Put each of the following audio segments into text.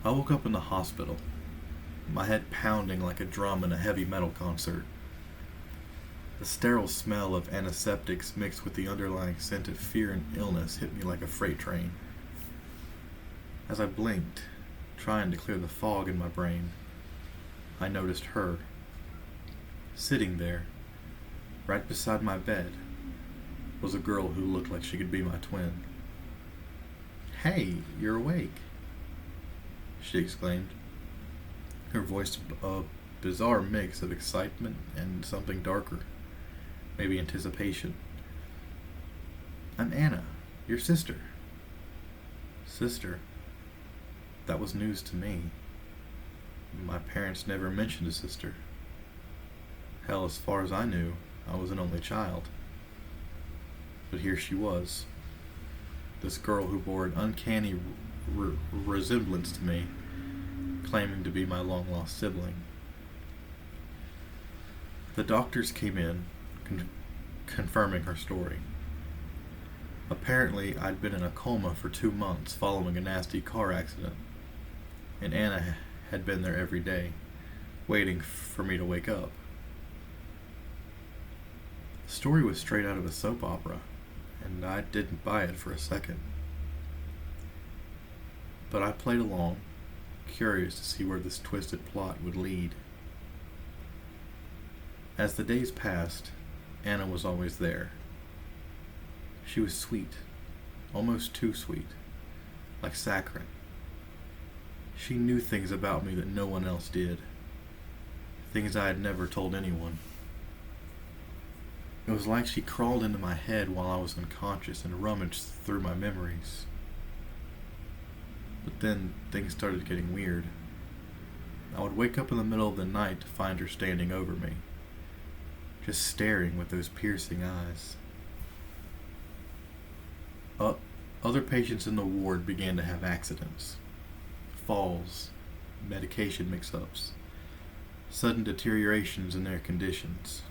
I woke up in the hospital, my head pounding like a drum in a heavy metal concert. The sterile smell of antiseptics mixed with the underlying scent of fear and illness hit me like a freight train. As I blinked, trying to clear the fog in my brain, I noticed her, sitting there, right beside my bed, was a girl who looked like she could be my twin. "Hey, you're awake," she exclaimed, her voice a bizarre mix of excitement and something darker, maybe anticipation. "I'm Anna, your sister." Sister? That was news to me. My parents never mentioned a sister. Hell, as far as I knew, I was an only child. But here she was, this girl who bore an uncanny resemblance to me, claiming to be my long lost sibling. The doctors came in, confirming her story. Apparently, I'd been in a coma for 2 months following a nasty car accident, and Anna had been there every day, waiting for me to wake up. The story was straight out of a soap opera, and I didn't buy it for a second. But I played along, curious to see where this twisted plot would lead. As the days passed, Anna was always there. She was sweet, almost too sweet, like saccharine. She knew things about me that no one else did, things I had never told anyone. It was like she crawled into my head while I was unconscious and rummaged through my memories. But then things started getting weird. I would wake up in the middle of the night to find her standing over me, just staring with those piercing eyes. Other patients in the ward began to have accidents, falls, medication mix-ups, sudden deteriorations in their conditions.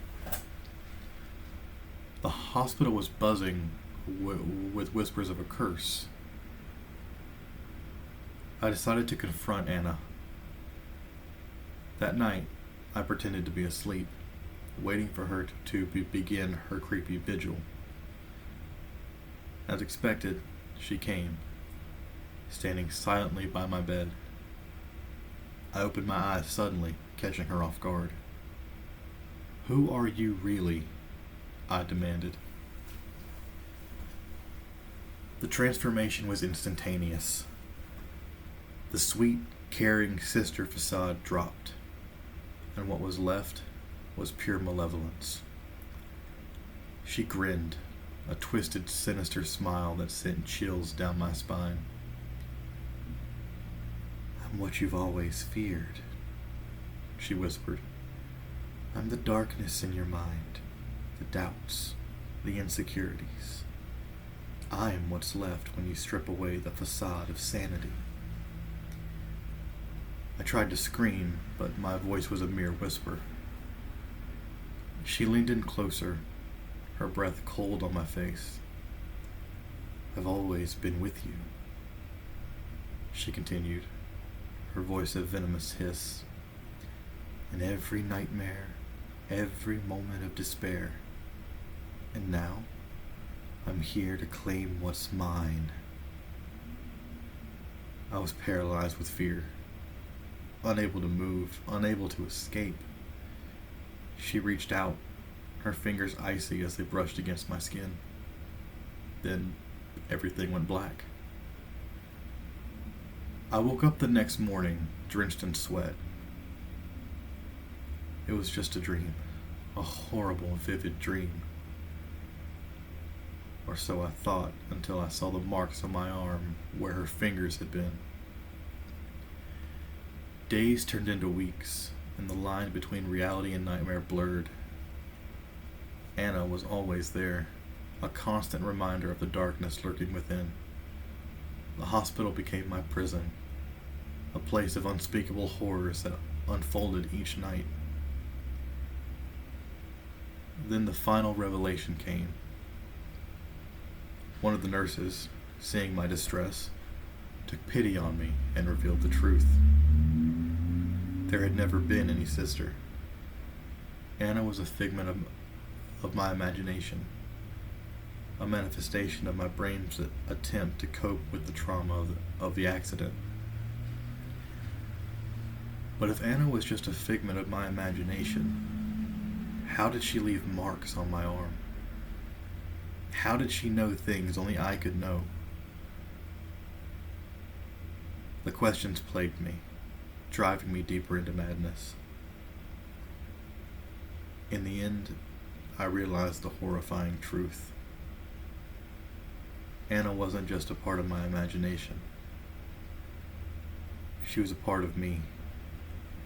The hospital was buzzing with whispers of a curse. I decided to confront Anna. That night, I pretended to be asleep, waiting for her to begin her creepy vigil. As expected, she came, standing silently by my bed. I opened my eyes suddenly, catching her off guard. "Who are you really?" I demanded. The transformation was instantaneous. The sweet, caring sister facade dropped, and what was left was pure malevolence. She grinned, a twisted, sinister smile that sent chills down my spine. "I'm what you've always feared," she whispered. "I'm the darkness in your mind, the doubts, the insecurities. I'm what's left when you strip away the facade of sanity." I tried to scream, but my voice was a mere whisper. She leaned in closer, her breath cold on my face. "I've always been with you," she continued, her voice a venomous hiss. "In every nightmare, every moment of despair. And now, I'm here to claim what's mine." I was paralyzed with fear, unable to move, unable to escape. She reached out, her fingers icy as they brushed against my skin. Then everything went black. I woke up the next morning, drenched in sweat. It was just a dream, a horrible, vivid dream. Or so I thought until I saw the marks on my arm where her fingers had been. Days turned into weeks, and the line between reality and nightmare blurred. Anna was always there, a constant reminder of the darkness lurking within. The hospital became my prison, a place of unspeakable horrors that unfolded each night. Then the final revelation came. One of the nurses, seeing my distress, took pity on me and revealed the truth. There had never been any sister. Anna was a figment of my imagination, a manifestation of my brain's attempt to cope with the trauma of the accident. But if Anna was just a figment of my imagination, how did she leave marks on my arm? How did she know things only I could know? The questions plagued me, driving me deeper into madness. In the end, I realized the horrifying truth. Anna wasn't just a part of my imagination. She was a part of me,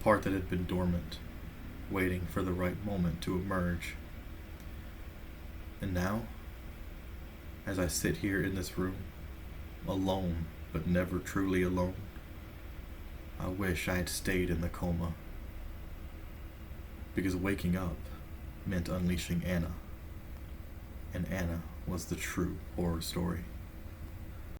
a part that had been dormant, waiting for the right moment to emerge. And now, as I sit here in this room, alone but never truly alone, I wish I had stayed in the coma. Because waking up meant unleashing Anna, and Anna was the true horror story.